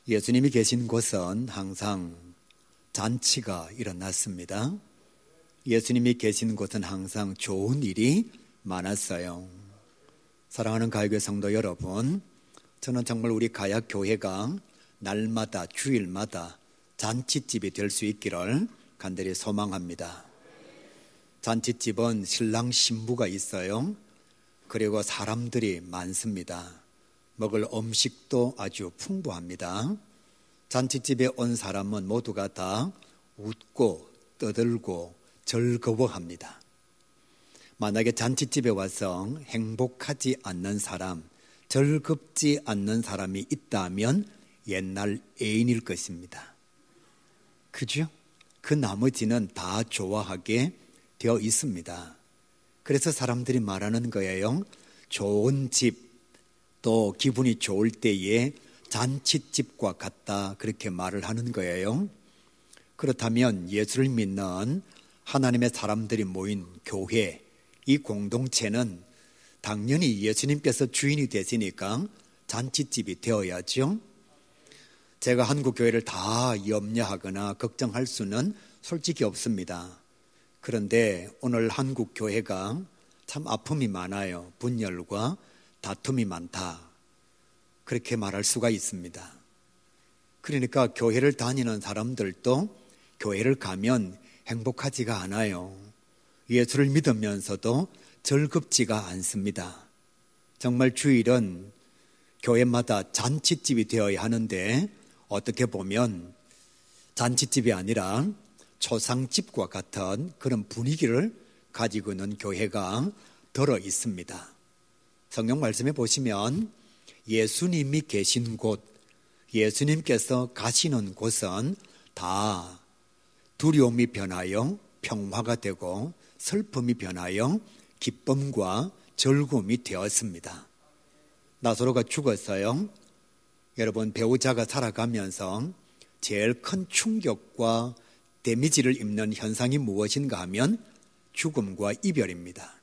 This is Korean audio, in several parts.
예수님이 계신 곳은 항상 잔치가 일어났습니다. 예수님이 계신 곳은 항상 좋은 일이 많았어요. 사랑하는 가야교회 성도 여러분, 저는 정말 우리 가야교회가 날마다 주일마다 잔치집이 될 수 있기를 간절히 소망합니다. 잔치집은 신랑 신부가 있어요. 그리고 사람들이 많습니다. 먹을 음식도 아주 풍부합니다. 잔치집에 온 사람은 모두가 다 웃고 떠들고 즐거워합니다. 만약에 잔치집에 와서 행복하지 않는 사람, 즐겁지 않는 사람이 있다면 옛날 애인일 것입니다. 그죠? 그 나머지는 다 좋아하게 되어 있습니다. 그래서 사람들이 말하는 거예요. 좋은 집, 또 기분이 좋을 때에 잔치집과 같다, 그렇게 말을 하는 거예요. 그렇다면 예수를 믿는 하나님의 사람들이 모인 교회, 이 공동체는 당연히 예수님께서 주인이 되시니까 잔치집이 되어야죠. 제가 한국 교회를 다 염려하거나 걱정할 수는 솔직히 없습니다. 그런데 오늘 한국 교회가 참 아픔이 많아요. 분열과 다툼이 많다, 그렇게 말할 수가 있습니다. 그러니까 교회를 다니는 사람들도 교회를 가면 행복하지가 않아요. 예수를 믿으면서도 즐겁지가 않습니다. 정말 주일은 교회마다 잔치집이 되어야 하는데 어떻게 보면 잔치집이 아니라 초상집과 같은 그런 분위기를 가지고 있는 교회가 들어 있습니다. 성경 말씀에 보시면 예수님이 계신 곳, 예수님께서 가시는 곳은 다 두려움이 변하여 평화가 되고 슬픔이 변하여 기쁨과 즐거움이 되었습니다. 나사로가 죽었어요. 여러분, 배우자가 살아가면서 제일 큰 충격과 데미지를 입는 현상이 무엇인가 하면 죽음과 이별입니다.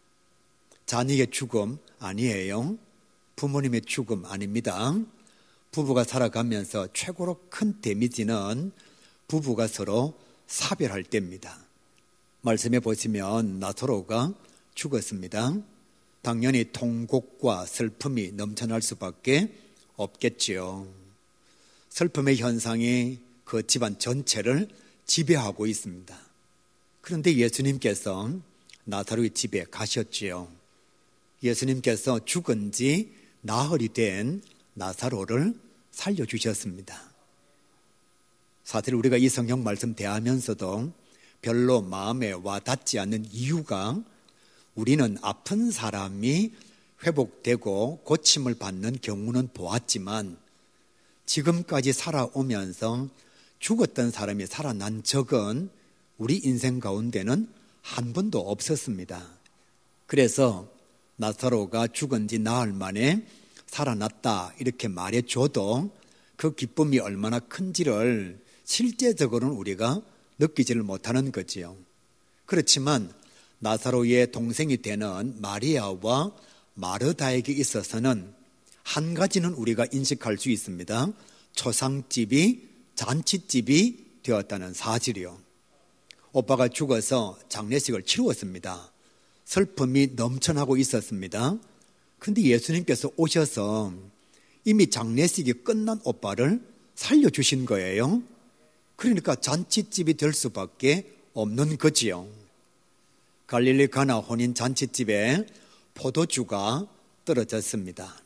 자녀의 죽음 아니에요. 부모님의 죽음 아닙니다. 부부가 살아가면서 최고로 큰 데미지는 부부가 서로 사별할 때입니다. 말씀해 보시면 나사로가 죽었습니다. 당연히 통곡과 슬픔이 넘쳐날 수밖에 없겠지요. 슬픔의 현상이 그 집안 전체를 지배하고 있습니다. 그런데 예수님께서 나사로의 집에 가셨지요. 예수님께서 죽은 지 나흘이 된 나사로를 살려주셨습니다. 사실 우리가 이 성경 말씀 대하면서도 별로 마음에 와닿지 않는 이유가, 우리는 아픈 사람이 회복되고 고침을 받는 경우는 보았지만 지금까지 살아오면서 죽었던 사람이 살아난 적은 우리 인생 가운데는 한 번도 없었습니다. 그래서 나사로가 죽은 지 나흘 만에 살아났다 이렇게 말해줘도 그 기쁨이 얼마나 큰지를 실제적으로는 우리가 느끼지를 못하는 거지요. 그렇지만 나사로의 동생이 되는 마리아와 마르다에게 있어서는 한 가지는 우리가 인식할 수 있습니다. 초상집이 잔치집이 되었다는 사실이요. 오빠가 죽어서 장례식을 치루었습니다. 슬픔이 넘쳐나고 있었습니다. 그런데 예수님께서 오셔서 이미 장례식이 끝난 오빠를 살려주신 거예요. 그러니까 잔치집이 될 수밖에 없는 거지요. 갈릴리 가나 혼인 잔치집에 포도주가 떨어졌습니다.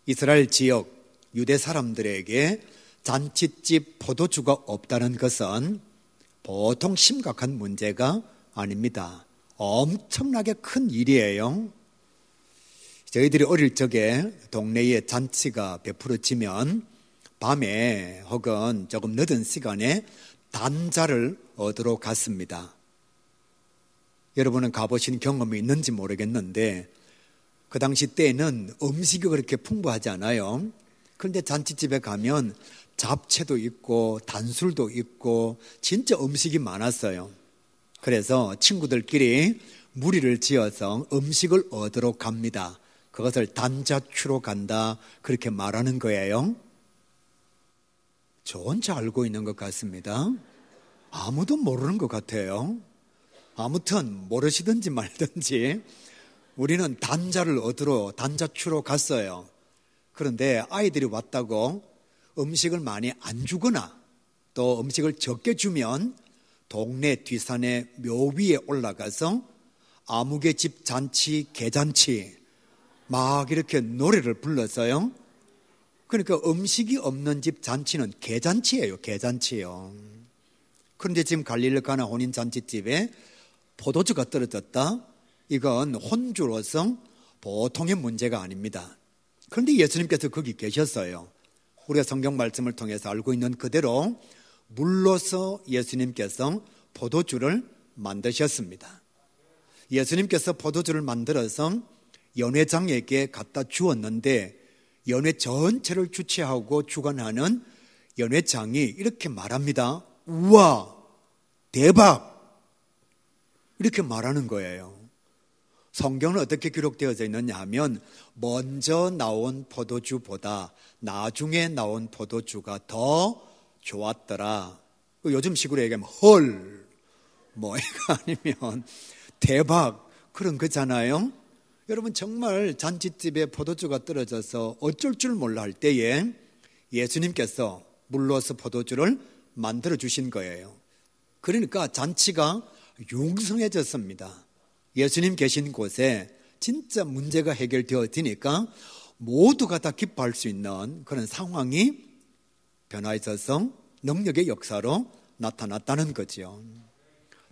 이스라엘 지역 유대 사람들에게 잔치집 포도주가 없다는 것은 보통 심각한 문제가 아닙니다. 엄청나게 큰 일이에요. 저희들이 어릴 적에 동네에 잔치가 베풀어지면 밤에 혹은 조금 늦은 시간에 단자를 얻으러 갔습니다. 여러분은 가보신 경험이 있는지 모르겠는데 그 당시 때에는 음식이 그렇게 풍부하지 않아요. 그런데 잔치집에 가면 잡채도 있고 단술도 있고 진짜 음식이 많았어요. 그래서 친구들끼리 무리를 지어서 음식을 얻으러 갑니다. 그것을 단자추로 간다 그렇게 말하는 거예요. 저 혼자 알고 있는 것 같습니다. 아무도 모르는 것 같아요. 아무튼 모르시든지 말든지 우리는 단자를 얻으러 단자추로 갔어요. 그런데 아이들이 왔다고 음식을 많이 안 주거나 또 음식을 적게 주면 동네 뒷산의 묘 위에 올라가서 아무개 집 잔치, 개잔치 막 이렇게 노래를 불렀어요. 그러니까 음식이 없는 집 잔치는 개잔치예요. 개잔치요. 그런데 지금 갈릴리 가나 혼인잔치집에 포도주가 떨어졌다? 이건 혼주로서 보통의 문제가 아닙니다. 그런데 예수님께서 거기 계셨어요. 우리가 성경 말씀을 통해서 알고 있는 그대로 물로서 예수님께서 포도주를 만드셨습니다. 예수님께서 포도주를 만들어서 연회장에게 갖다 주었는데 연회 전체를 주최하고 주관하는 연회장이 이렇게 말합니다. 우와, 대박! 이렇게 말하는 거예요. 성경은 어떻게 기록되어져 있느냐 하면 먼저 나온 포도주보다 나중에 나온 포도주가 더 좋았더라. 요즘 식으로 얘기하면 헐, 뭐 이거 아니면 대박 그런 거잖아요. 여러분 정말 잔치집에 포도주가 떨어져서 어쩔 줄 몰라 할 때에 예수님께서 물로서 포도주를 만들어 주신 거예요. 그러니까 잔치가 융성해졌습니다. 예수님 계신 곳에 진짜 문제가 해결되어지니까 모두가 다 기뻐할 수 있는 그런 상황이 변화해서 능력의 역사로 나타났다는 거죠.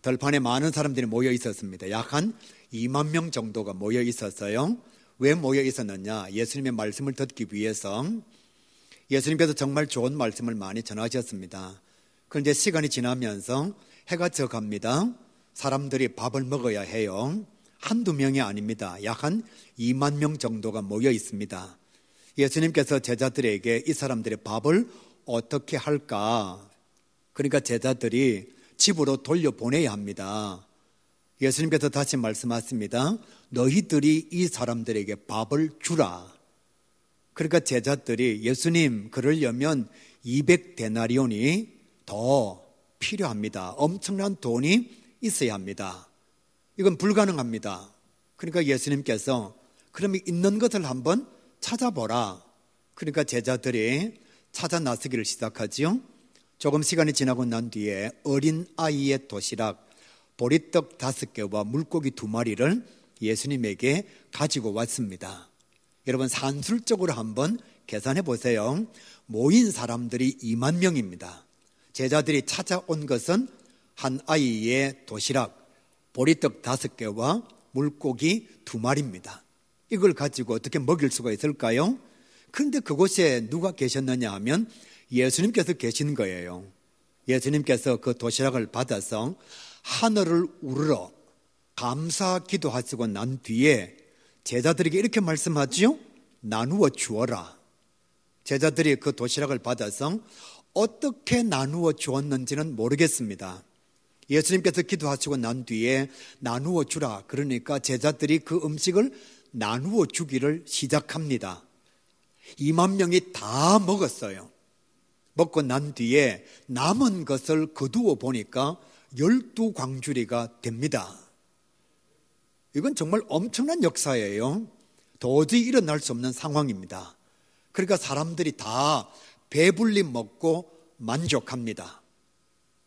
들판에 많은 사람들이 모여 있었습니다. 약 한 2만 명 정도가 모여 있었어요. 왜 모여 있었느냐? 예수님의 말씀을 듣기 위해서. 예수님께서 정말 좋은 말씀을 많이 전하셨습니다. 그런데 시간이 지나면서 해가 져갑니다. 사람들이 밥을 먹어야 해요. 한두 명이 아닙니다. 약 한 2만 명 정도가 모여 있습니다. 예수님께서 제자들에게 이 사람들의 밥을 어떻게 할까? 그러니까 제자들이 집으로 돌려보내야 합니다. 예수님께서 다시 말씀하십니다. 너희들이 이 사람들에게 밥을 주라. 그러니까 제자들이 예수님 그러려면 200데나리온이 더 필요합니다. 엄청난 돈이 있어야 합니다. 이건 불가능합니다. 그러니까 예수님께서 그러면 있는 것을 한번 찾아보라. 그러니까 제자들이 찾아 나서기를 시작하지요. 조금 시간이 지나고 난 뒤에 어린 아이의 도시락 보리떡 5개와 물고기 2마리를 예수님에게 가지고 왔습니다. 여러분 산술적으로 한번 계산해 보세요. 모인 사람들이 2만 명입니다. 제자들이 찾아온 것은 한 아이의 도시락 보리떡 5개와 물고기 2마리입니다. 이걸 가지고 어떻게 먹일 수가 있을까요? 그런데 그곳에 누가 계셨느냐 하면 예수님께서 계신 거예요. 예수님께서 그 도시락을 받아서 하늘을 우러러 감사 기도하시고 난 뒤에 제자들에게 이렇게 말씀하지요. 나누어 주어라. 제자들이 그 도시락을 받아서 어떻게 나누어 주었는지는 모르겠습니다. 예수님께서 기도하시고 난 뒤에 나누어 주라. 그러니까 제자들이 그 음식을 나누어 주기를 시작합니다. 2만 명이 다 먹었어요. 먹고 난 뒤에 남은 것을 거두어 보니까 12광주리가 됩니다. 이건 정말 엄청난 역사예요. 도저히 일어날 수 없는 상황입니다. 그러니까 사람들이 다 배불리 먹고 만족합니다.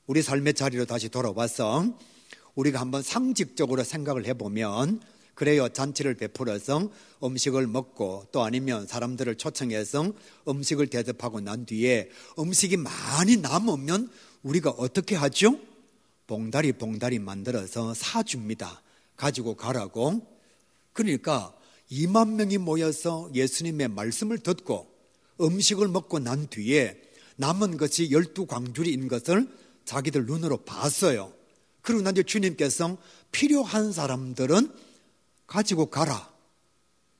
우리 삶의 자리로 다시 돌아와서 우리가 한번 상식적으로 생각을 해보면 그래요. 잔치를 베풀어서 음식을 먹고 또 아니면 사람들을 초청해서 음식을 대접하고 난 뒤에 음식이 많이 남으면 우리가 어떻게 하죠? 봉다리 만들어서 사줍니다. 가지고 가라고. 그러니까 2만 명이 모여서 예수님의 말씀을 듣고 음식을 먹고 난 뒤에 남은 것이 12광주리인 것을 자기들 눈으로 봤어요. 그리고 난 뒤에 주님께서 필요한 사람들은 가지고 가라.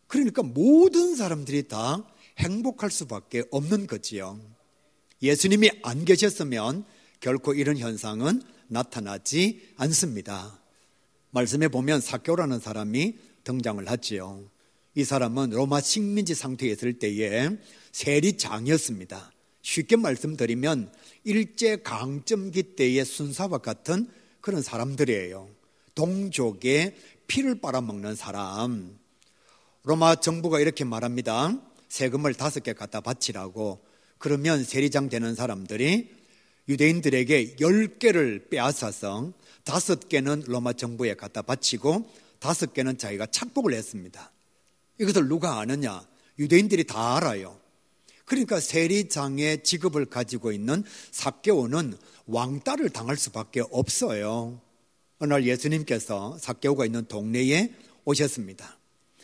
그러니까 모든 사람들이 다 행복할 수밖에 없는 거지요. 예수님이 안 계셨으면 결코 이런 현상은 나타나지 않습니다. 말씀에 보면 삭개오라는 사람이 등장을 하지요. 이 사람은 로마 식민지 상태에 있을 때에 세리장이었습니다. 쉽게 말씀드리면 일제강점기 때의 순사와 같은 그런 사람들이에요. 동족의 피를 빨아먹는 사람. 로마 정부가 이렇게 말합니다. 세금을 5개 갖다 바치라고. 그러면 세리장 되는 사람들이 유대인들에게 10개를 빼앗아서 5개는 로마 정부에 갖다 바치고 5개는 자기가 착복을 했습니다. 이것을 누가 아느냐? 유대인들이 다 알아요. 그러니까 세리장의 직업을 가지고 있는 삭개오는 왕따를 당할 수밖에 없어요. 어느 날 예수님께서 삭개오가 있는 동네에 오셨습니다.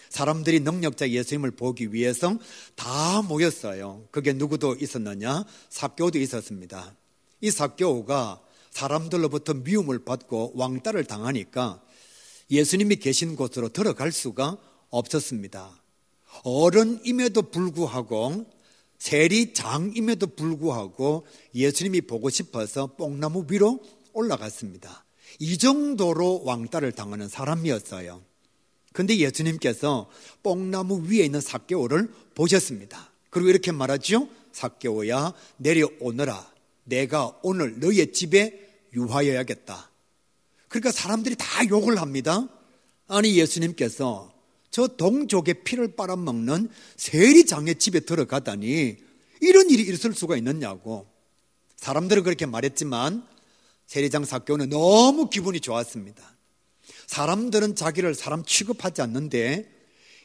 사람들이 능력자 예수님을 보기 위해서 다 모였어요. 그게 누구도 있었느냐? 삭개오도 있었습니다. 이 삭개오가 사람들로부터 미움을 받고 왕따를 당하니까 예수님이 계신 곳으로 들어갈 수가 없었습니다. 어른임에도 불구하고 세리장임에도 불구하고 예수님이 보고 싶어서 뽕나무 위로 올라갔습니다. 이 정도로 왕따를 당하는 사람이었어요. 그런데 예수님께서 뽕나무 위에 있는 삭개오를 보셨습니다. 그리고 이렇게 말하죠. 삭개오야, 내려오너라. 내가 오늘 너의 집에 유하여야겠다. 그러니까 사람들이 다 욕을 합니다. 아니, 예수님께서 저 동족의 피를 빨아먹는 세리장의 집에 들어가다니 이런 일이 있을 수가 있느냐고. 사람들은 그렇게 말했지만 세리장 삭개오는 너무 기분이 좋았습니다. 사람들은 자기를 사람 취급하지 않는데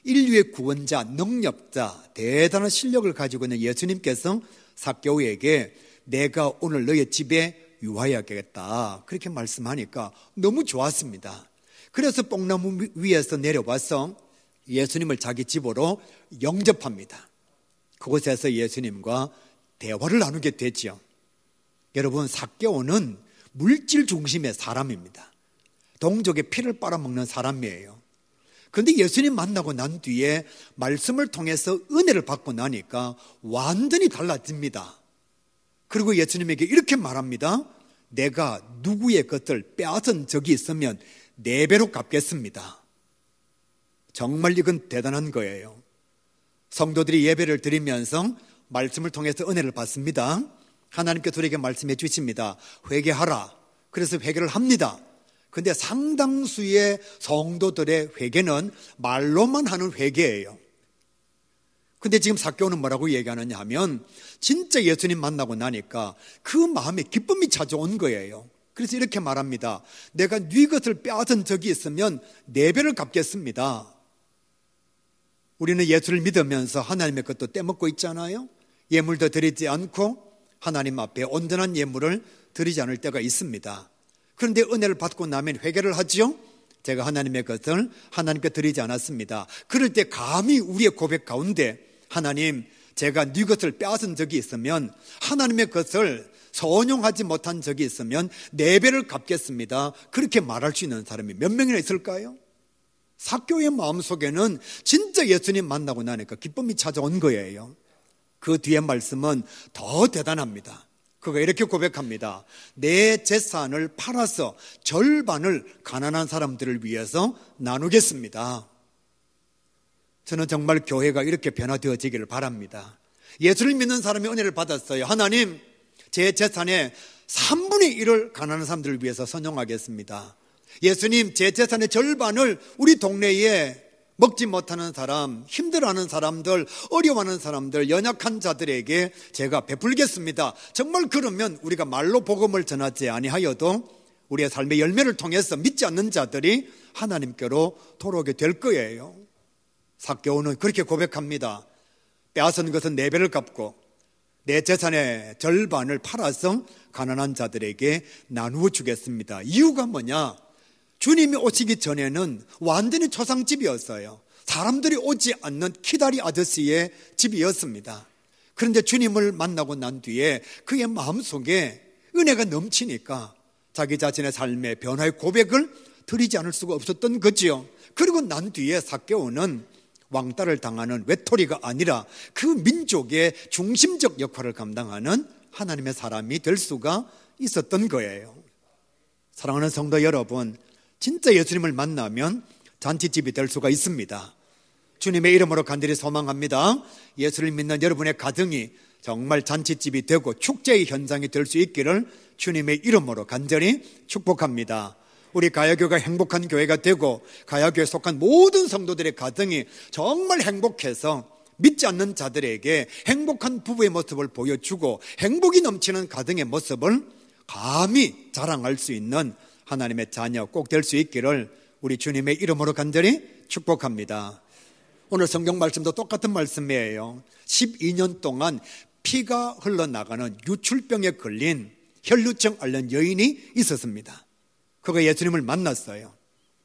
인류의 구원자, 능력자, 대단한 실력을 가지고 있는 예수님께서 삭개오에게 내가 오늘 너의 집에 유하여야겠다 그렇게 말씀하니까 너무 좋았습니다. 그래서 뽕나무 위에서 내려와서 예수님을 자기 집으로 영접합니다. 그곳에서 예수님과 대화를 나누게 되죠. 여러분, 삭개오는 물질 중심의 사람입니다. 동족의 피를 빨아먹는 사람이에요. 그런데 예수님 만나고 난 뒤에 말씀을 통해서 은혜를 받고 나니까 완전히 달라집니다. 그리고 예수님에게 이렇게 말합니다. 내가 누구의 것을 빼앗은 적이 있으면 4배로 갚겠습니다. 정말 이건 대단한 거예요. 성도들이 예배를 드리면서 말씀을 통해서 은혜를 받습니다. 하나님께서 우리에게 말씀해 주십니다. 회개하라. 그래서 회개를 합니다. 그런데 상당수의 성도들의 회개는 말로만 하는 회개예요. 근데 지금 삭개오는 뭐라고 얘기하느냐 하면 진짜 예수님 만나고 나니까 그 마음에 기쁨이 찾아온 거예요. 그래서 이렇게 말합니다. 내가 네 것을 빼앗은 적이 있으면 4배를 갚겠습니다. 우리는 예수를 믿으면서 하나님의 것도 떼먹고 있잖아요. 예물도 드리지 않고 하나님 앞에 온전한 예물을 드리지 않을 때가 있습니다. 그런데 은혜를 받고 나면 회개를 하지요. 제가 하나님의 것을 하나님께 드리지 않았습니다. 그럴 때 감히 우리의 고백 가운데 하나님, 제가 네 것을 빼앗은 적이 있으면 하나님의 것을 선용하지 못한 적이 있으면 4배를 갚겠습니다. 그렇게 말할 수 있는 사람이 몇 명이나 있을까요? 삭개오의 마음속에는 진짜 예수님 만나고 나니까 기쁨이 찾아온 거예요. 그 뒤에 말씀은 더 대단합니다. 그가 이렇게 고백합니다. 내 재산을 팔아서 절반을 가난한 사람들을 위해서 나누겠습니다. 저는 정말 교회가 이렇게 변화되어지기를 바랍니다. 예수를 믿는 사람이 은혜를 받았어요. 하나님, 제 재산의 3분의 1을 가난한 사람들을 위해서 선용하겠습니다. 예수님, 제 재산의 절반을 우리 동네에 먹지 못하는 사람, 힘들어하는 사람들, 어려워하는 사람들, 연약한 자들에게 제가 베풀겠습니다. 정말 그러면 우리가 말로 복음을 전하지 아니하여도 우리의 삶의 열매를 통해서 믿지 않는 자들이 하나님께로 돌아오게 될 거예요. 삭개오는 그렇게 고백합니다. 빼앗은 것은 4배를 갚고 내 재산의 절반을 팔아서 가난한 자들에게 나누어 주겠습니다. 이유가 뭐냐? 주님이 오시기 전에는 완전히 초상집이었어요. 사람들이 오지 않는 키다리 아저씨의 집이었습니다. 그런데 주님을 만나고 난 뒤에 그의 마음속에 은혜가 넘치니까 자기 자신의 삶의 변화의 고백을 드리지 않을 수가 없었던 거지요. 그리고 난 뒤에 삭개오는 왕따를 당하는 외톨이가 아니라 그 민족의 중심적 역할을 감당하는 하나님의 사람이 될 수가 있었던 거예요. 사랑하는 성도 여러분, 진짜 예수님을 만나면 잔치집이 될 수가 있습니다. 주님의 이름으로 간절히 소망합니다. 예수를 믿는 여러분의 가정이 정말 잔치집이 되고 축제의 현장이 될 수 있기를 주님의 이름으로 간절히 축복합니다. 우리 가야교가 행복한 교회가 되고 가야교에 속한 모든 성도들의 가정이 정말 행복해서 믿지 않는 자들에게 행복한 부부의 모습을 보여주고 행복이 넘치는 가정의 모습을 감히 자랑할 수 있는 하나님의 자녀 꼭 될 수 있기를 우리 주님의 이름으로 간절히 축복합니다. 오늘 성경 말씀도 똑같은 말씀이에요. 12년 동안 피가 흘러나가는 유출병에 걸린 혈루증 앓는 여인이 있었습니다. 그가 예수님을 만났어요.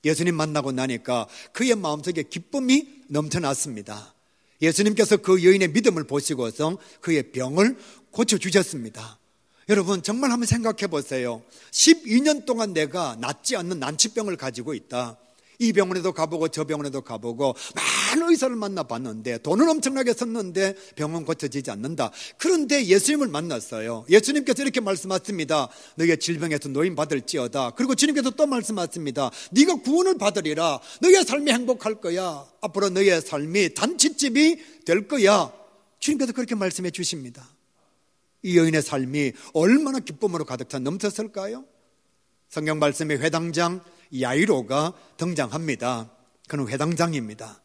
예수님 만나고 나니까 그의 마음속에 기쁨이 넘쳐났습니다. 예수님께서 그 여인의 믿음을 보시고서 그의 병을 고쳐주셨습니다. 여러분 정말 한번 생각해 보세요. 12년 동안 내가 낫지 않는 난치병을 가지고 있다. 이 병원에도 가보고 저 병원에도 가보고 많은 의사를 만나봤는데 돈은 엄청나게 썼는데 병은 고쳐지지 않는다. 그런데 예수님을 만났어요. 예수님께서 이렇게 말씀하십니다. 너희의 질병에서 노임 받을지어다. 그리고 주님께서 또 말씀하십니다. 네가 구원을 받으리라. 너희의 삶이 행복할 거야. 앞으로 너희의 삶이 잔치집이 될 거야. 주님께서 그렇게 말씀해 주십니다. 이 여인의 삶이 얼마나 기쁨으로 가득 차 넘쳤을까요? 성경 말씀에 회당장 야이로가 등장합니다. 그는 회당장입니다.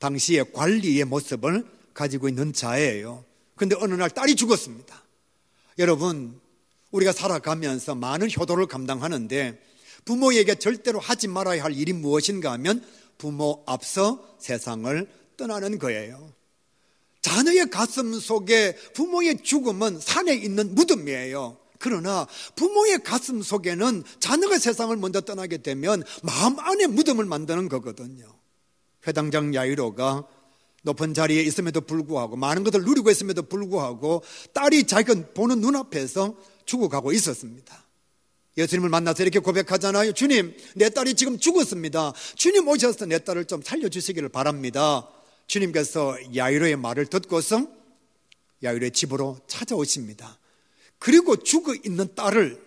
당시에 관리의 모습을 가지고 있는 자예요. 그런데 어느 날 딸이 죽었습니다. 여러분 우리가 살아가면서 많은 효도를 감당하는데 부모에게 절대로 하지 말아야 할 일이 무엇인가 하면 부모 앞서 세상을 떠나는 거예요. 자녀의 가슴 속에 부모의 죽음은 산에 있는 무덤이에요. 그러나 부모의 가슴 속에는 자녀가 세상을 먼저 떠나게 되면 마음 안에 무덤을 만드는 거거든요. 회당장 야이로가 높은 자리에 있음에도 불구하고 많은 것을 누리고 있음에도 불구하고 딸이 자기가 보는 눈앞에서 죽어가고 있었습니다. 예수님을 만나서 이렇게 고백하잖아요. 주님, 내 딸이 지금 죽었습니다. 주님 오셔서 내 딸을 좀 살려주시기를 바랍니다. 주님께서 야이로의 말을 듣고서 야이로의 집으로 찾아오십니다. 그리고 죽어 있는 딸을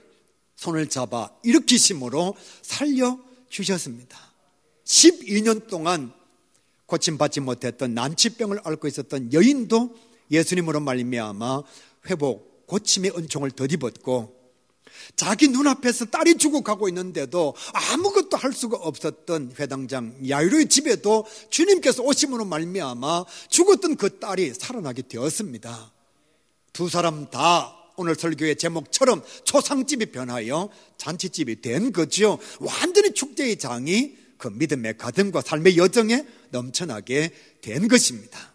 손을 잡아 일으키심으로 살려주셨습니다. 12년 동안 고침받지 못했던 난치병을 앓고 있었던 여인도 예수님으로 말미암아 회복, 고침의 은총을 덧입었고 자기 눈앞에서 딸이 죽어가고 있는데도 아무것도 할 수가 없었던 회당장 야이로의 집에도 주님께서 오심으로 말미암아 죽었던 그 딸이 살아나게 되었습니다. 두 사람 다 오늘 설교의 제목처럼 초상집이 변하여 잔치집이 된 거죠. 완전히 축제의 장이 그 믿음의 가슴과 삶의 여정에 넘쳐나게 된 것입니다.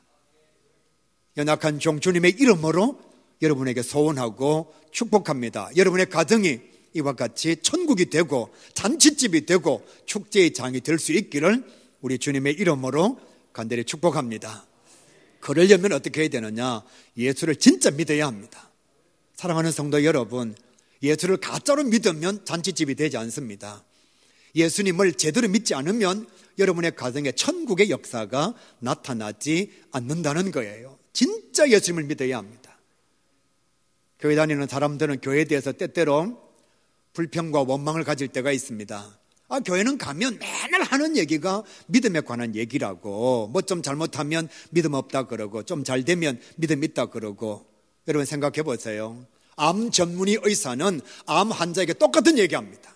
연약한 종 주님의 이름으로 여러분에게 소원하고 축복합니다. 여러분의 가정이 이와 같이 천국이 되고 잔치집이 되고 축제의 장이 될 수 있기를 우리 주님의 이름으로 간절히 축복합니다. 그러려면 어떻게 해야 되느냐? 예수를 진짜 믿어야 합니다. 사랑하는 성도 여러분, 예수를 가짜로 믿으면 잔치집이 되지 않습니다. 예수님을 제대로 믿지 않으면 여러분의 가정에 천국의 역사가 나타나지 않는다는 거예요. 진짜 예수님을 믿어야 합니다. 교회 다니는 사람들은 교회에 대해서 때때로 불평과 원망을 가질 때가 있습니다. 교회는 가면 맨날 하는 얘기가 믿음에 관한 얘기라고, 뭐 좀 잘못하면 믿음 없다 그러고 좀 잘 되면 믿음 있다 그러고. 여러분 생각해 보세요. 암 전문의 의사는 암 환자에게 똑같은 얘기합니다.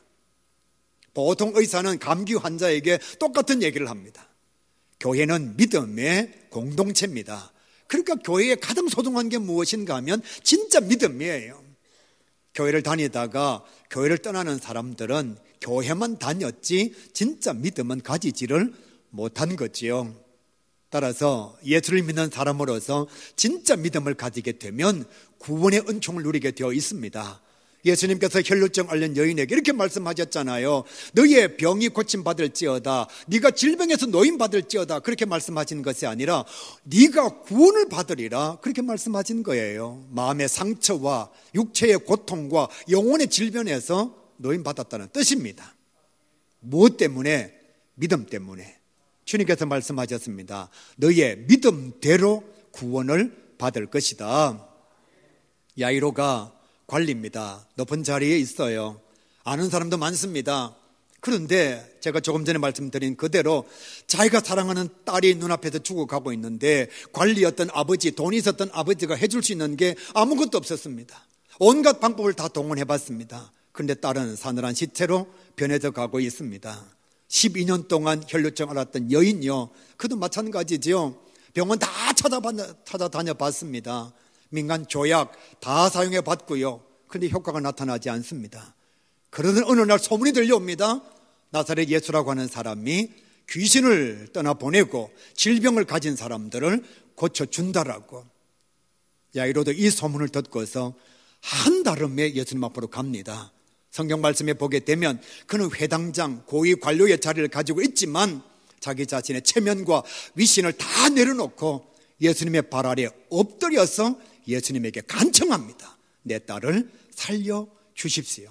보통 의사는 감기 환자에게 똑같은 얘기를 합니다. 교회는 믿음의 공동체입니다. 그러니까 교회에 가장 소중한 게 무엇인가 하면 진짜 믿음이에요. 교회를 다니다가 교회를 떠나는 사람들은 교회만 다녔지 진짜 믿음은 가지지를 못한 거지요. 따라서 예수를 믿는 사람으로서 진짜 믿음을 가지게 되면 구원의 은총을 누리게 되어 있습니다. 예수님께서 혈루증 앓는 여인에게 이렇게 말씀하셨잖아요. 너희의 병이 고침받을지어다, 네가 질병에서 노임받을지어다, 그렇게 말씀하신 것이 아니라 네가 구원을 받으리라, 그렇게 말씀하신 거예요. 마음의 상처와 육체의 고통과 영혼의 질병에서 노임받았다는 뜻입니다. 무엇 때문에? 믿음 때문에. 주님께서 말씀하셨습니다. 너희의 믿음대로 구원을 받을 것이다. 야이로가 관리입니다. 높은 자리에 있어요. 아는 사람도 많습니다. 그런데 제가 조금 전에 말씀드린 그대로 자기가 사랑하는 딸이 눈앞에서 죽어가고 있는데 관리였던 아버지, 돈이 있었던 아버지가 해줄 수 있는 게 아무것도 없었습니다. 온갖 방법을 다 동원해봤습니다. 그런데 딸은 사늘한 시체로 변해져 가고 있습니다. 12년 동안 혈류증 앓았던 여인요, 그도 마찬가지죠. 병원 다 찾아다녀 봤습니다. 민간 조약 다 사용해 봤고요. 그런데 효과가 나타나지 않습니다. 그러던 어느 날 소문이 들려옵니다. 나사렛 예수라고 하는 사람이 귀신을 떠나보내고 질병을 가진 사람들을 고쳐준다라고. 야이로도 이 소문을 듣고서 한달음에 예수님 앞으로 갑니다. 성경 말씀에 보게 되면 그는 회당장 고위 관료의 자리를 가지고 있지만 자기 자신의 체면과 위신을 다 내려놓고 예수님의 발 아래 엎드려서 예수님에게 간청합니다. 내 딸을 살려주십시오.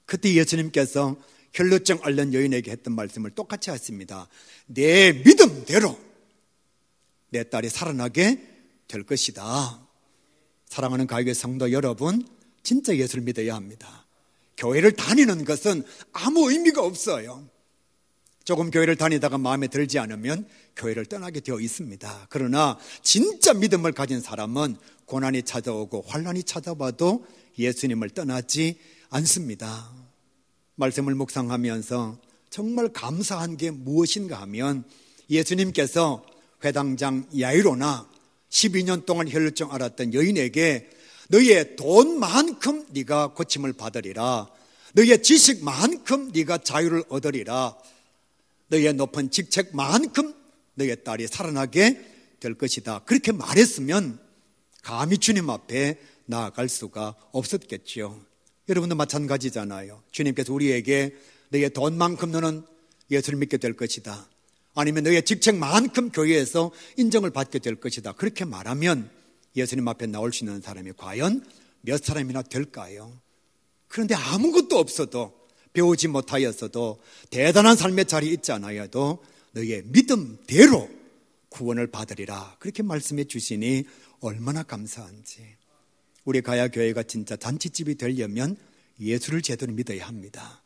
그때 예수님께서 혈루증 앓는 여인에게 했던 말씀을 똑같이 하십니다. 내 믿음대로 내 딸이 살아나게 될 것이다. 사랑하는 가요교회 성도 여러분, 진짜 예수를 믿어야 합니다. 교회를 다니는 것은 아무 의미가 없어요. 조금 교회를 다니다가 마음에 들지 않으면 교회를 떠나게 되어 있습니다. 그러나 진짜 믿음을 가진 사람은 고난이 찾아오고 환난이 찾아와도 예수님을 떠나지 않습니다. 말씀을 묵상하면서 정말 감사한 게 무엇인가 하면 예수님께서 회당장 야이로나 12년 동안 혈루증 앓았던 여인에게 너의 돈만큼 네가 고침을 받으리라, 너의 지식만큼 네가 자유를 얻으리라, 너의 높은 직책만큼 너의 딸이 살아나게 될 것이다, 그렇게 말했으면 감히 주님 앞에 나아갈 수가 없었겠죠. 여러분도 마찬가지잖아요. 주님께서 우리에게 너의 돈만큼 너는 예수를 믿게 될 것이다, 아니면 너의 직책만큼 교회에서 인정을 받게 될 것이다, 그렇게 말하면 예수님 앞에 나올 수 있는 사람이 과연 몇 사람이나 될까요? 그런데 아무것도 없어도, 배우지 못하였어도, 대단한 삶의 자리에 있지 않아도 너의 믿음대로 구원을 받으리라, 그렇게 말씀해 주시니 얼마나 감사한지. 우리 가야교회가 진짜 잔치집이 되려면 예수를 제대로 믿어야 합니다.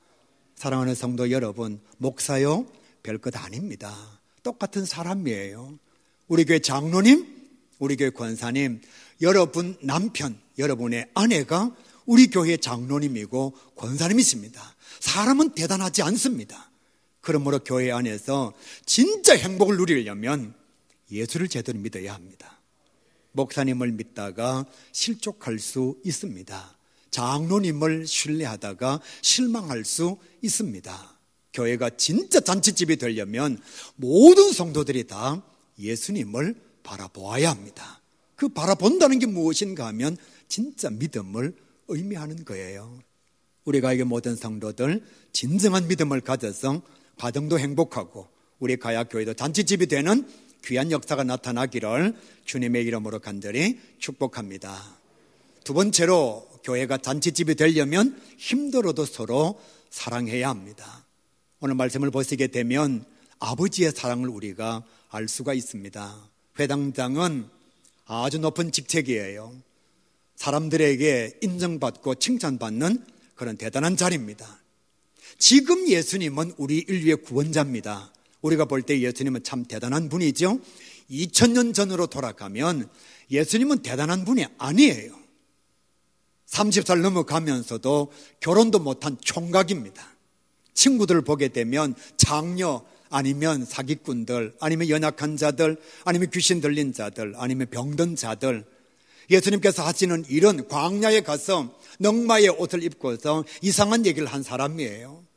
사랑하는 성도 여러분, 목사요? 별것 아닙니다. 똑같은 사람이에요. 우리 교회 장로님, 우리 교회 권사님, 여러분 남편, 여러분의 아내가 우리 교회 장로님이고 권사님이십니다. 사람은 대단하지 않습니다. 그러므로 교회 안에서 진짜 행복을 누리려면 예수를 제대로 믿어야 합니다. 목사님을 믿다가 실족할 수 있습니다. 장로님을 신뢰하다가 실망할 수 있습니다. 교회가 진짜 잔치집이 되려면 모든 성도들이 다 예수님을 바라보아야 합니다. 그 바라본다는 게 무엇인가 하면 진짜 믿음을 의미하는 거예요. 우리 가야교회 모든 성도들 진정한 믿음을 가져서 가정도 행복하고 우리 가야교회도 잔치집이 되는 귀한 역사가 나타나기를 주님의 이름으로 간절히 축복합니다. 두 번째로, 교회가 잔치집이 되려면 힘들어도 서로 사랑해야 합니다. 오늘 말씀을 보시게 되면 아버지의 사랑을 우리가 알 수가 있습니다. 회당장은 아주 높은 직책이에요. 사람들에게 인정받고 칭찬받는 그런 대단한 자리입니다. 지금 예수님은 우리 인류의 구원자입니다. 우리가 볼 때 예수님은 참 대단한 분이죠. 2000년 전으로 돌아가면 예수님은 대단한 분이 아니에요. 30살 넘어가면서도 결혼도 못한 총각입니다. 친구들을 보게 되면 장녀, 아니면 사기꾼들, 아니면 연약한 자들, 아니면 귀신 들린 자들, 아니면 병든 자들, 예수님께서 하시는 일은 광야에 가서 넝마의 옷을 입고서 이상한 얘기를 한 사람이에요.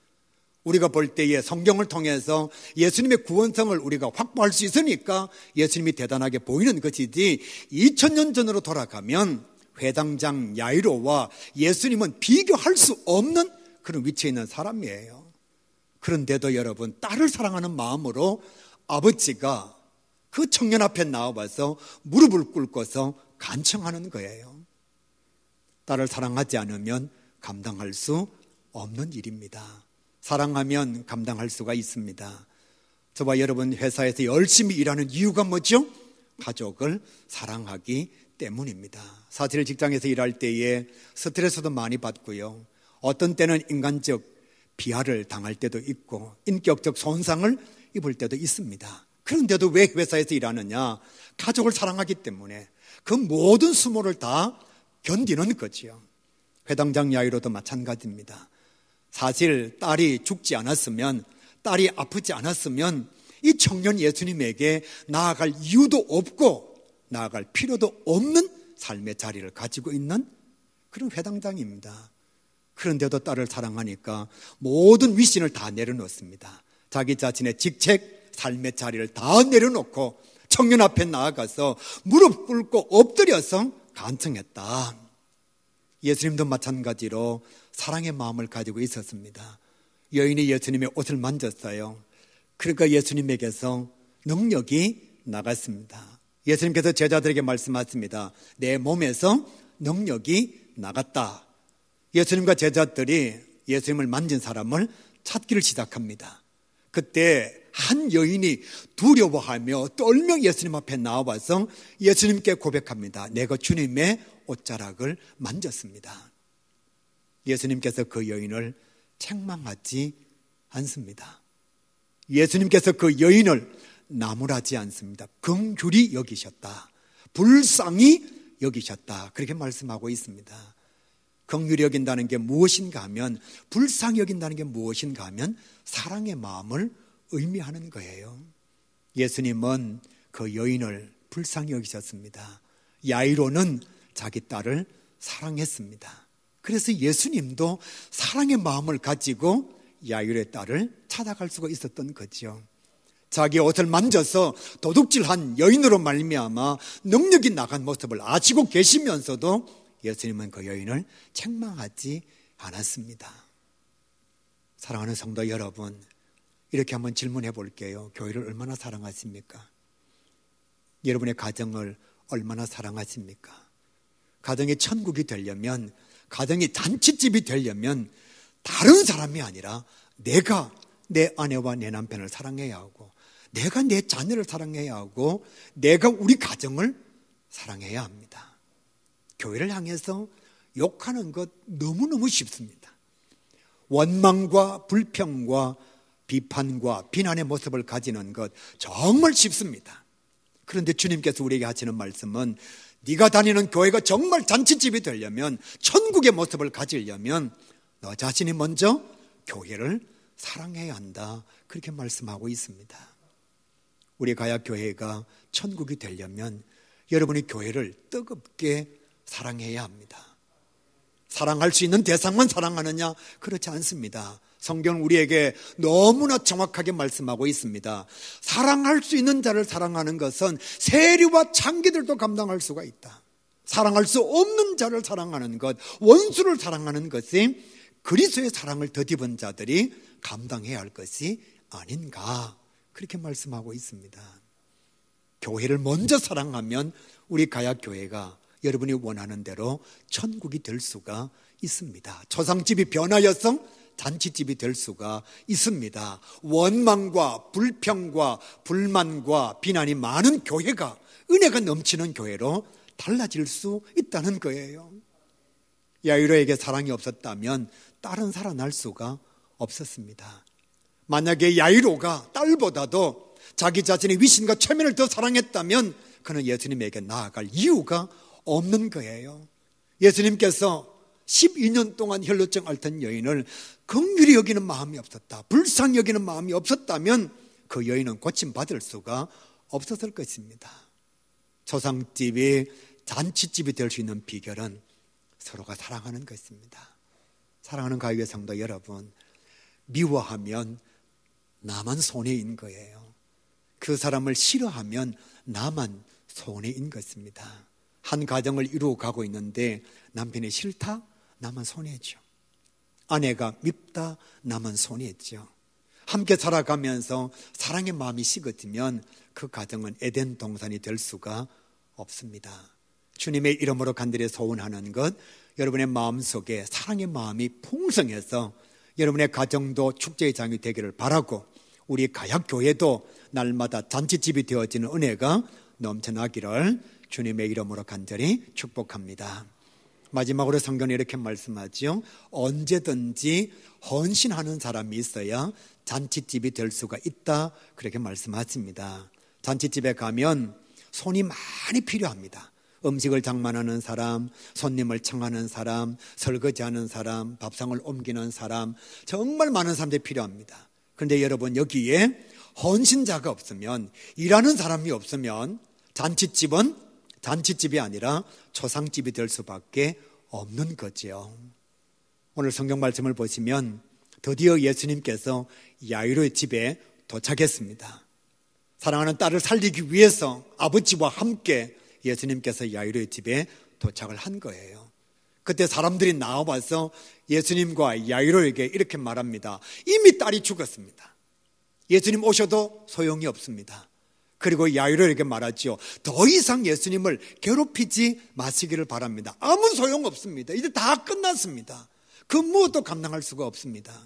우리가 볼 때에 성경을 통해서 예수님의 구원성을 우리가 확보할 수 있으니까 예수님이 대단하게 보이는 것이지, 2000년 전으로 돌아가면 회당장 야이로와 예수님은 비교할 수 없는 그런 위치에 있는 사람이에요. 그런데도 여러분, 딸을 사랑하는 마음으로 아버지가 그 청년 앞에 나와서 무릎을 꿇고서 간청하는 거예요. 딸을 사랑하지 않으면 감당할 수 없는 일입니다. 사랑하면 감당할 수가 있습니다. 저와 여러분 회사에서 열심히 일하는 이유가 뭐죠? 가족을 사랑하기 때문입니다. 사실 직장에서 일할 때에 스트레스도 많이 받고요. 어떤 때는 인간적 비하를 당할 때도 있고 인격적 손상을 입을 때도 있습니다. 그런데도 왜 회사에서 일하느냐? 가족을 사랑하기 때문에 그 모든 수모를 다 견디는 거지요. 회당장 야이로도 마찬가지입니다. 사실 딸이 죽지 않았으면, 딸이 아프지 않았으면 이 청년 예수님에게 나아갈 이유도 없고 나아갈 필요도 없는 삶의 자리를 가지고 있는 그런 회당장입니다. 그런데도 딸을 사랑하니까 모든 위신을 다 내려놓습니다. 자기 자신의 직책, 삶의 자리를 다 내려놓고 청년 앞에 나아가서 무릎 꿇고 엎드려서 간청했다. 예수님도 마찬가지로 사랑의 마음을 가지고 있었습니다. 여인이 예수님의 옷을 만졌어요. 그러니까 예수님에게서 능력이 나갔습니다. 예수님께서 제자들에게 말씀하십니다. 내 몸에서 능력이 나갔다. 예수님과 제자들이 예수님을 만진 사람을 찾기를 시작합니다. 그때 한 여인이 두려워하며 떨며 예수님 앞에 나와서 예수님께 고백합니다. 내가 주님의 옷자락을 만졌습니다. 예수님께서 그 여인을 책망하지 않습니다. 예수님께서 그 여인을 나무라지 않습니다. 긍휼히 여기셨다. 불쌍히 여기셨다. 그렇게 말씀하고 있습니다. 긍휼히 여긴다는 게 무엇인가 하면, 불쌍히 여긴다는 게 무엇인가 하면 사랑의 마음을 의미하는 거예요. 예수님은 그 여인을 불쌍히 여기셨습니다. 야이로는 자기 딸을 사랑했습니다. 그래서 예수님도 사랑의 마음을 가지고 야이로의 딸을 찾아갈 수가 있었던 거죠. 자기 옷을 만져서 도둑질한 여인으로 말미암아 능력이 나간 모습을 아시고 계시면서도 예수님은 그 여인을 책망하지 않았습니다. 사랑하는 성도 여러분, 이렇게 한번 질문해 볼게요. 교회를 얼마나 사랑하십니까? 여러분의 가정을 얼마나 사랑하십니까? 가정이 천국이 되려면, 가정이 잔치집이 되려면 다른 사람이 아니라 내가 내 아내와 내 남편을 사랑해야 하고, 내가 내 자녀를 사랑해야 하고, 내가 우리 가정을 사랑해야 합니다. 교회를 향해서 욕하는 것 너무너무 쉽습니다. 원망과 불평과 비판과 비난의 모습을 가지는 것 정말 쉽습니다. 그런데 주님께서 우리에게 하시는 말씀은, 네가 다니는 교회가 정말 잔치집이 되려면, 천국의 모습을 가지려면 너 자신이 먼저 교회를 사랑해야 한다. 그렇게 말씀하고 있습니다. 우리 가야교회가 천국이 되려면 여러분이 교회를 뜨겁게 사랑해야 합니다. 사랑할 수 있는 대상만 사랑하느냐? 그렇지 않습니다. 성경은 우리에게 너무나 정확하게 말씀하고 있습니다. 사랑할 수 있는 자를 사랑하는 것은 세리와 창기들도 감당할 수가 있다. 사랑할 수 없는 자를 사랑하는 것, 원수를 사랑하는 것이 그리스도의 사랑을 덧입은 자들이 감당해야 할 것이 아닌가, 그렇게 말씀하고 있습니다. 교회를 먼저 사랑하면 우리 가야교회가 여러분이 원하는 대로 천국이 될 수가 있습니다. 초상집이 변하여서 잔치집이 될 수가 있습니다. 원망과 불평과 불만과 비난이 많은 교회가 은혜가 넘치는 교회로 달라질 수 있다는 거예요. 야이로에게 사랑이 없었다면 딸은 살아날 수가 없었습니다. 만약에 야이로가 딸보다도 자기 자신의 위신과 체면을 더 사랑했다면 그는 예수님에게 나아갈 이유가 없는 거예요. 예수님께서 12년 동안 혈루증 앓던 여인을 긍휼히 여기는 마음이 없었다, 불쌍히 여기는 마음이 없었다면 그 여인은 고침받을 수가 없었을 것입니다. 초상집이 잔치집이 될 수 있는 비결은 서로가 사랑하는 것입니다. 사랑하는 가요의 성도 여러분, 미워하면 나만 손해인 거예요. 그 사람을 싫어하면 나만 손해인 것입니다. 한 가정을 이루어 가고 있는데 남편이 싫다? 나만 손해죠. 아내가 밉다? 나만 손해죠. 함께 살아가면서 사랑의 마음이 식어지면 그 가정은 에덴 동산이 될 수가 없습니다. 주님의 이름으로 간절히 소원하는 것, 여러분의 마음속에 사랑의 마음이 풍성해서 여러분의 가정도 축제의 장이 되기를 바라고, 우리 가야교회도 날마다 잔치집이 되어지는 은혜가 넘쳐나기를 주님의 이름으로 간절히 축복합니다. 마지막으로 성경에 이렇게 말씀하죠. 언제든지 헌신하는 사람이 있어야 잔치집이 될 수가 있다, 그렇게 말씀하십니다. 잔치집에 가면 손이 많이 필요합니다. 음식을 장만하는 사람, 손님을 청하는 사람, 설거지하는 사람, 밥상을 옮기는 사람, 정말 많은 사람들이 필요합니다. 그런데 여러분, 여기에 헌신자가 없으면, 일하는 사람이 없으면 잔치집은 잔치집이 아니라 초상집이 될 수밖에 없는 거죠. 오늘 성경 말씀을 보시면 드디어 예수님께서 야이로의 집에 도착했습니다. 사랑하는 딸을 살리기 위해서 아버지와 함께 예수님께서 야이로의 집에 도착을 한 거예요. 그때 사람들이 나와서 예수님과 야이로에게 이렇게 말합니다. 이미 딸이 죽었습니다. 예수님 오셔도 소용이 없습니다. 그리고 야이로에게 말하죠. 더 이상 예수님을 괴롭히지 마시기를 바랍니다. 아무 소용 없습니다. 이제 다 끝났습니다. 그 무엇도 감당할 수가 없습니다.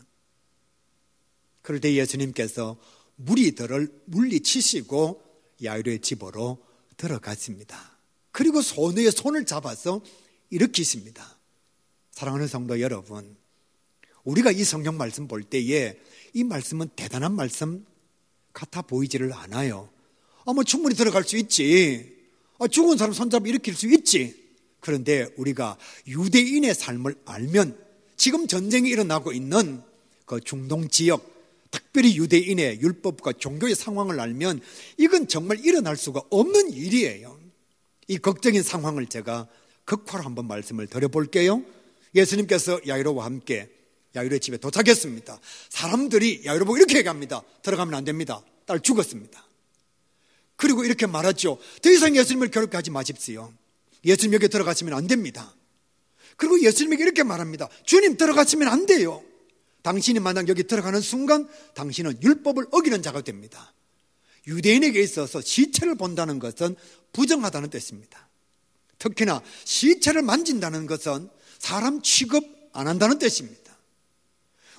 그럴 때 예수님께서 무리들을 물리치시고 야이로의 집으로 들어갔습니다. 그리고 손에 손을 잡아서 일으키십니다. 사랑하는 성도 여러분, 우리가 이 성경 말씀 볼 때에 이 말씀은 대단한 말씀 같아 보이지를 않아요. 뭐 충분히 들어갈 수 있지. 죽은 사람 손잡아 일으킬 수 있지. 그런데 우리가 유대인의 삶을 알면, 지금 전쟁이 일어나고 있는 그 중동 지역, 특별히 유대인의 율법과 종교의 상황을 알면 이건 정말 일어날 수가 없는 일이에요. 이 극적인 상황을 제가 극화로 한번 말씀을 드려볼게요. 예수님께서 야이로와 함께 야이로의 집에 도착했습니다. 사람들이 야이로 보고 이렇게 얘기합니다. 들어가면 안 됩니다. 딸 죽었습니다. 그리고 이렇게 말하죠. 더 이상 예수님을 괴롭게 하지 마십시오. 예수님 여기 들어가시면 안 됩니다. 그리고 예수님에게 이렇게 말합니다. 주님, 들어가시면 안 돼요. 당신이 만약 여기 들어가는 순간 당신은 율법을 어기는 자가 됩니다. 유대인에게 있어서 시체를 본다는 것은 부정하다는 뜻입니다. 특히나 시체를 만진다는 것은 사람 취급 안 한다는 뜻입니다.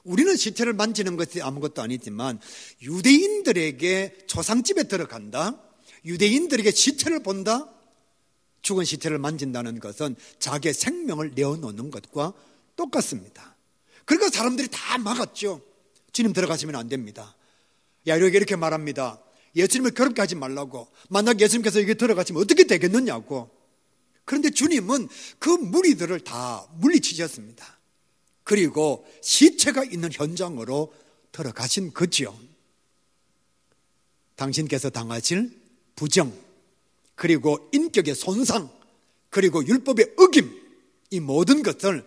우리는 시체를 만지는 것이 아무것도 아니지만 유대인들에게 조상집에 들어간다, 유대인들에게 시체를 본다, 죽은 시체를 만진다는 것은 자기의 생명을 내어놓는 것과 똑같습니다. 그러니까 사람들이 다 막았죠. 주님, 들어가시면 안 됩니다. 야이로에게 이렇게 말합니다. 예수님을 괴롭게 하지 말라고. 만약 예수님께서 여기 들어가시면 어떻게 되겠느냐고. 그런데 주님은 그 무리들을 다 물리치셨습니다. 그리고 시체가 있는 현장으로 들어가신 거죠. 당신께서 당하실 부정, 그리고 인격의 손상, 그리고 율법의 어김, 이 모든 것을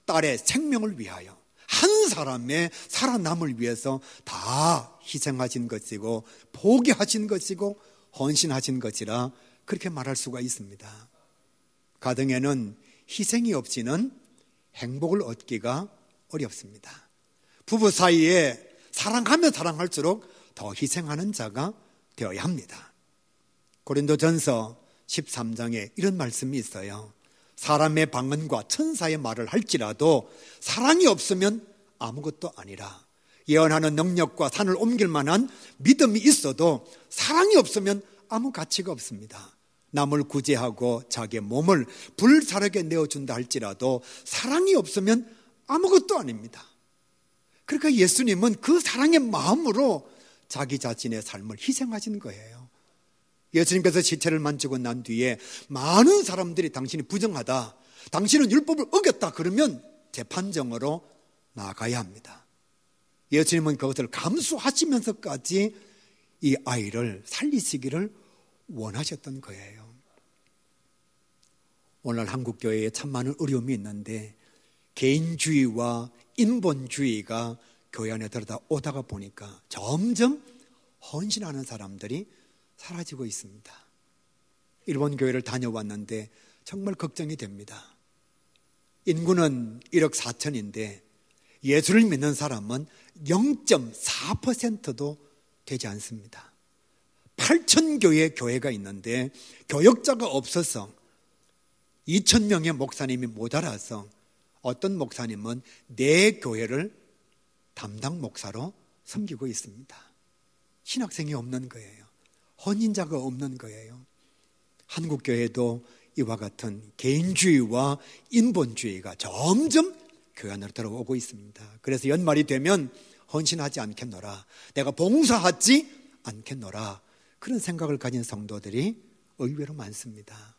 딸의 생명을 위하여, 한 사람의 살아남을 위해서 다 희생하신 것이고 포기하신 것이고 헌신하신 것이라 그렇게 말할 수가 있습니다. 가정에는 희생이 없이는 행복을 얻기가 어렵습니다. 부부 사이에 사랑하면 사랑할수록 더 희생하는 자가 되어야 합니다. 고린도전서 13장에 이런 말씀이 있어요. 사람의 방언과 천사의 말을 할지라도 사랑이 없으면 아무것도 아니라, 예언하는 능력과 산을 옮길 만한 믿음이 있어도 사랑이 없으면 아무 가치가 없습니다. 남을 구제하고 자기의 몸을 불사르게 내어준다 할지라도 사랑이 없으면 아무것도 아닙니다. 그러니까 예수님은 그 사랑의 마음으로 자기 자신의 삶을 희생하신 거예요. 예수님께서 시체를 만지고 난 뒤에 많은 사람들이 당신이 부정하다, 당신은 율법을 어겼다 그러면 재판정으로 나가야 합니다. 예수님은 그것을 감수하시면서까지 이 아이를 살리시기를 원하셨던 거예요. 오늘 한국교회에 참 많은 어려움이 있는데 개인주의와 인본주의가 교회 안에 들어오다가 보니까 점점 헌신하는 사람들이 사라지고 있습니다. 일본 교회를 다녀왔는데 정말 걱정이 됩니다. 인구는 1억 4천인데 예수를 믿는 사람은 0.4%도 되지 않습니다. 8천 교회의 교회가 있는데 교역자가 없어서 2,000명의 목사님이 모자라서 어떤 목사님은 내 교회를 담당 목사로 섬기고 있습니다. 신학생이 없는 거예요. 헌인자가 없는 거예요. 한국교회도 이와 같은 개인주의와 인본주의가 점점 교회 안으로 들어오고 있습니다. 그래서 연말이 되면 헌신하지 않겠노라, 내가 봉사하지 않겠노라, 그런 생각을 가진 성도들이 의외로 많습니다.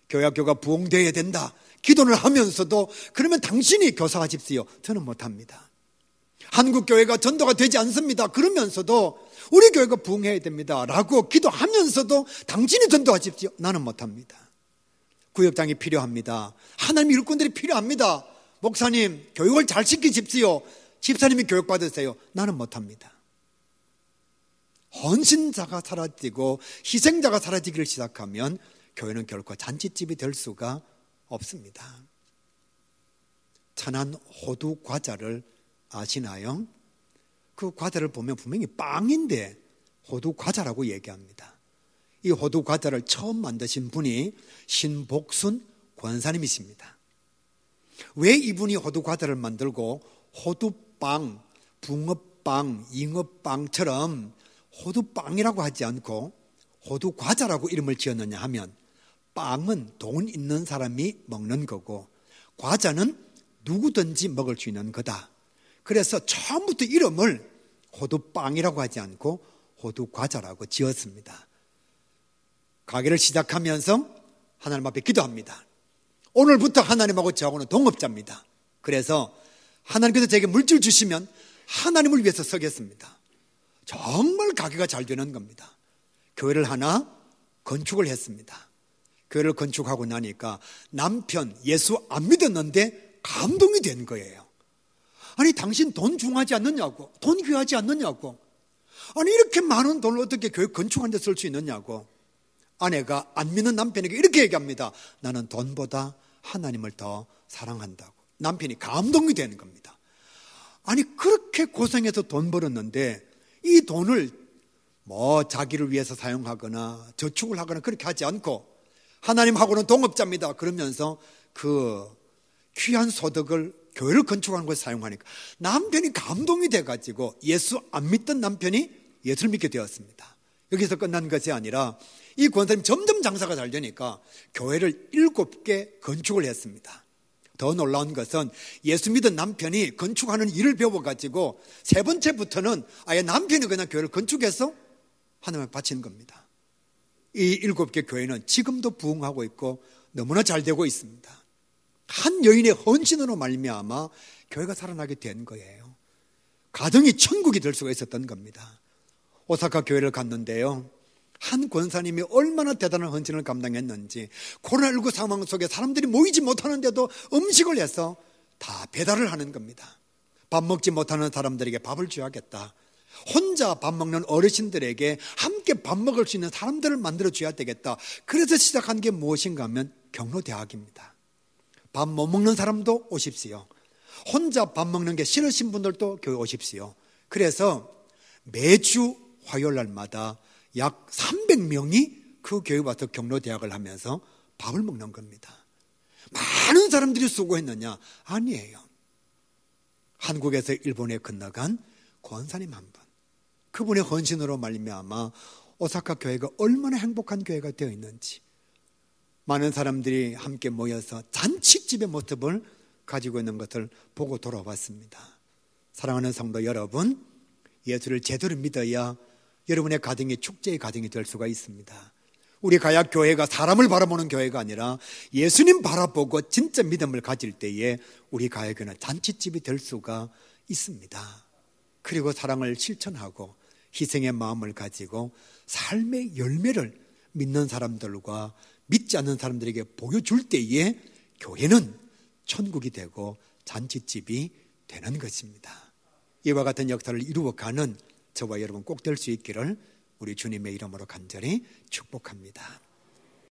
교회 학교가 부흥되어야 된다, 기도를 하면서도 그러면 당신이 교사하십시오, 저는 못합니다. 한국 교회가 전도가 되지 않습니다, 그러면서도 우리 교회가 부흥해야 됩니다 라고 기도하면서도 당신이 전도하십시오, 나는 못합니다. 구역장이 필요합니다. 하나님 일꾼들이 필요합니다. 목사님 교육을 잘 시키십시오, 집사님이 교육받으세요, 나는 못합니다. 헌신자가 사라지고 희생자가 사라지기를 시작하면 교회는 결코 잔치집이 될 수가 없습니다. 천안 호두 과자를 아시나요? 그 과자를 보면 분명히 빵인데 호두 과자라고 얘기합니다. 이 호두 과자를 처음 만드신 분이 신복순 권사님이십니다. 왜 이분이 호두 과자를 만들고 호두빵, 붕어빵, 잉어빵처럼 호두빵이라고 하지 않고 호두 과자라고 이름을 지었느냐 하면, 빵은 돈 있는 사람이 먹는 거고 과자는 누구든지 먹을 수 있는 거다. 그래서 처음부터 이름을 호두빵이라고 하지 않고 호두 과자라고 지었습니다. 가게를 시작하면서 하나님 앞에 기도합니다. 오늘부터 하나님하고 저하고는 동업자입니다. 그래서 하나님께서 제게 물질 주시면 하나님을 위해서 서겠습니다. 정말 가게가 잘 되는 겁니다. 교회를 하나 건축을 했습니다. 교회를 건축하고 나니까 남편 예수 안 믿었는데 감동이 된 거예요. 아니 당신 돈 중하지 않느냐고, 돈 귀하지 않느냐고, 아니 이렇게 많은 돈을 어떻게 교회 건축하는 데 쓸 수 있느냐고. 아내가 안 믿는 남편에게 이렇게 얘기합니다. 나는 돈보다 하나님을 더 사랑한다고. 남편이 감동이 되는 겁니다. 아니 그렇게 고생해서 돈 벌었는데 이 돈을 자기를 위해서 사용하거나 저축을 하거나 그렇게 하지 않고 하나님하고는 동업자입니다 그러면서 그 귀한 소득을 교회를 건축하는 것에 사용하니까 남편이 감동이 돼가지고 예수 안 믿던 남편이 예수를 믿게 되었습니다. 여기서 끝난 것이 아니라 이 권사님 점점 장사가 잘 되니까 교회를 7개 건축을 했습니다. 더 놀라운 것은 예수 믿은 남편이 건축하는 일을 배워가지고 3번째부터는 아예 남편이 그냥 교회를 건축해서 하나님을 바치는 겁니다. 이 7개 교회는 지금도 부흥하고 있고 너무나 잘 되고 있습니다. 한 여인의 헌신으로 말미암아 교회가 살아나게 된 거예요. 가정이 천국이 될 수가 있었던 겁니다. 오사카 교회를 갔는데요, 한 권사님이 얼마나 대단한 헌신을 감당했는지, 코로나19 상황 속에 사람들이 모이지 못하는데도 음식을 해서 다 배달을 하는 겁니다. 밥 먹지 못하는 사람들에게 밥을 줘야겠다, 혼자 밥 먹는 어르신들에게 함께 밥 먹을 수 있는 사람들을 만들어 줘야 되겠다. 그래서 시작한 게 무엇인가 하면 경로대학입니다. 밥 못 먹는 사람도 오십시오. 혼자 밥 먹는 게 싫으신 분들도 교회 오십시오. 그래서 매주 화요일 날마다 약 300명이 그 교회 와서 경로대학을 하면서 밥을 먹는 겁니다. 많은 사람들이 수고했느냐? 아니에요. 한국에서 일본에 건너간 권사님 한 분, 그분의 헌신으로 말미암아 오사카 교회가 얼마나 행복한 교회가 되어 있는지, 많은 사람들이 함께 모여서 잔치집의 모습을 가지고 있는 것을 보고 돌아왔습니다. 사랑하는 성도 여러분, 예수를 제대로 믿어야 여러분의 가정이 축제의 가정이 될 수가 있습니다. 우리 가약교회가 사람을 바라보는 교회가 아니라 예수님 바라보고 진짜 믿음을 가질 때에 우리 가약교회는 잔치집이 될 수가 있습니다. 그리고 사랑을 실천하고 희생의 마음을 가지고 삶의 열매를 믿는 사람들과 믿지 않는 사람들에게 보여줄 때에 교회는 천국이 되고 잔치집이 되는 것입니다. 이와 같은 역사를 이루어가는 저와 여러분 꼭 될 수 있기를 우리 주님의 이름으로 간절히 축복합니다.